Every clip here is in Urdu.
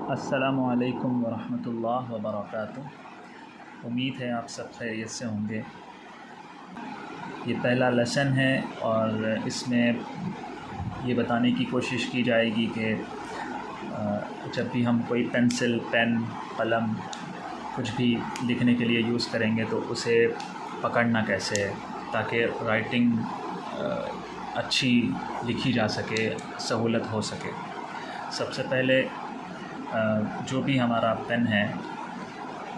السلام علیکم ورحمۃ اللہ وبرکاتہ۔ امید ہے آپ سب خیریت سے ہوں گے۔ یہ پہلا لیسن ہے اور اس میں یہ بتانے کی کوشش کی جائے گی کہ جب بھی ہم کوئی پینسل، پین، قلم کچھ بھی لکھنے کے لیے یوز کریں گے تو اسے پکڑنا کیسے ہے تاکہ رائٹنگ اچھی لکھی جا سکے، سہولت ہو سکے۔ سب سے پہلے جو بھی ہمارا پین ہے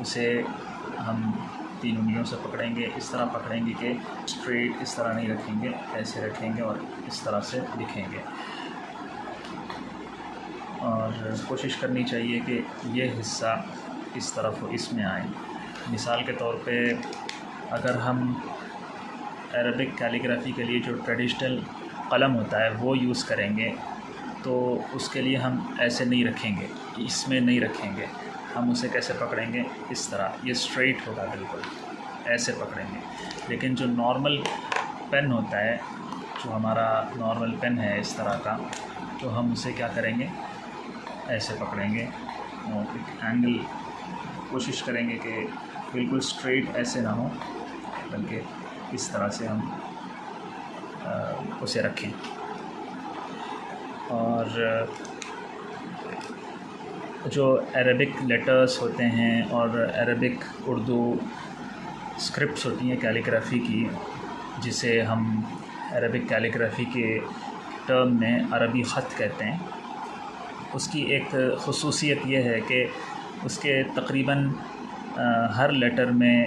اسے ہم 3 انگلیوں سے پکڑیں گے۔ اس طرح پکڑیں گے کہ اسٹریٹ اس طرح نہیں رکھیں گے، ایسے رکھیں گے اور اس طرح سے لکھیں گے، اور کوشش کرنی چاہیے کہ یہ حصہ اس طرف اس میں آئے۔ مثال کے طور پہ اگر ہم عربک کیلیگرافی کے لیے جو ٹریڈیشنل قلم ہوتا ہے وہ یوز کریں گے تو اس کے لیے ہم ایسے نہیں رکھیں گے، اس میں نہیں رکھیں گے، ہم اسے کیسے پکڑیں گے؟ اس طرح، یہ اسٹریٹ ہوگا، بالکل ایسے پکڑیں گے۔ لیکن جو نارمل پین ہوتا ہے، جو ہمارا نارمل پین ہے اس طرح کا، تو ہم اسے کیا کریں گے؟ ایسے پکڑیں گے اور ایک اینگل کوشش کریں گے کہ بالکل اسٹریٹ ایسے نہ ہو بلکہ اس طرح سے ہم اسے رکھیں۔ اور جو عربک لیٹرز ہوتے ہیں اور عربک اردو اسکرپٹس ہوتی ہیں کیلیگرافی کی، جسے ہم عربک کیلیگرافی کے ٹرم میں عربی خط کہتے ہیں، اس کی ایک خصوصیت یہ ہے کہ اس کے تقریباً ہر لیٹر میں،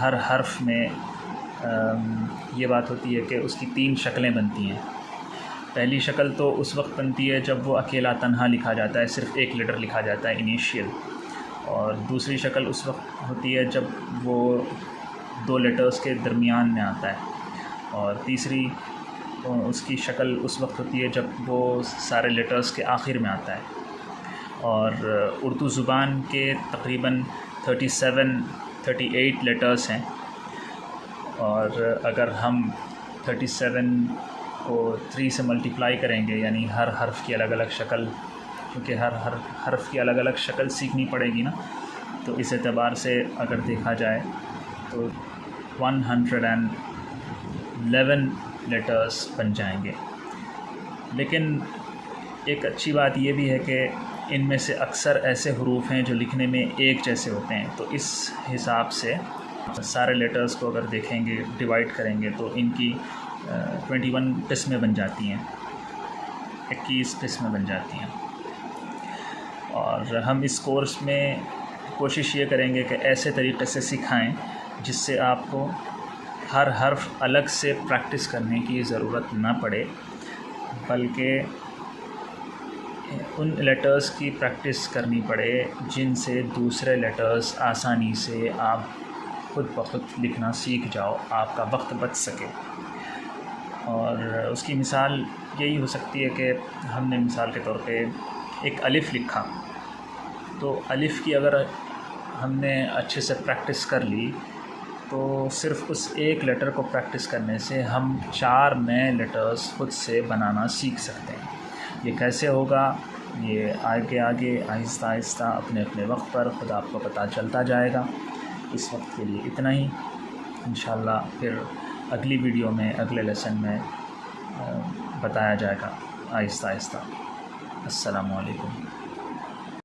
ہر حرف میں یہ بات ہوتی ہے کہ اس کی 3 شکلیں بنتی ہیں۔ پہلی شکل تو اس وقت بنتی ہے جب وہ اکیلا تنہا لکھا جاتا ہے، صرف ایک لیٹر لکھا جاتا ہے انیشیل، اور دوسری شکل اس وقت ہوتی ہے جب وہ 2 لیٹرز کے درمیان میں آتا ہے، اور تیسری اس کی شکل اس وقت ہوتی ہے جب وہ سارے لیٹرز کے آخر میں آتا ہے۔ اور اردو زبان کے تقریباً 38 لیٹرز ہیں، اور اگر ہم 37 کو 3 سے ملٹیپلائی کریں گے، یعنی ہر حرف کی الگ الگ شکل، کیونکہ ہر حرف کی الگ الگ شکل سیکھنی پڑے گی نا، تو اس اعتبار سے اگر دیکھا جائے تو 111 لیٹرز بن جائیں گے۔ لیکن ایک اچھی بات یہ بھی ہے کہ ان میں سے اکثر ایسے حروف ہیں جو لکھنے میں ایک جیسے ہوتے ہیں، تو اس حساب سے سارے لیٹرز کو اگر دیکھیں گے، ڈیوائڈ کریں گے، تو ان کی 21 قسمیں بن جاتی ہیں، 21 قسمیں بن جاتی ہیں۔ اور ہم اس کورس میں کوشش یہ کریں گے کہ ایسے طریقے سے سکھائیں جس سے آپ کو ہر حرف الگ سے پریکٹس کرنے کی ضرورت نہ پڑے، بلکہ ان لیٹرز کی پریکٹس کرنی پڑے جن سے دوسرے لیٹرز آسانی سے آپ خود بخود لکھنا سیکھ جاؤ، آپ کا وقت بچ سکے۔ اور اس کی مثال یہی ہو سکتی ہے کہ ہم نے مثال کے طور پہ ایک الف لکھا، تو الف کی اگر ہم نے اچھے سے پریکٹس کر لی تو صرف اس ایک لیٹر کو پریکٹس کرنے سے ہم 4 نئے لیٹرز خود سے بنانا سیکھ سکتے ہیں۔ یہ کیسے ہوگا؟ یہ آگے آہستہ آہستہ اپنے وقت پر خود آپ کو پتہ چلتا جائے گا۔ اس وقت کے لیے اتنا ہی، انشاءاللہ پھر اگلی ویڈیو میں، اگلے لیسن میں بتایا جائے گا آہستہ آہستہ۔ السلام علیکم۔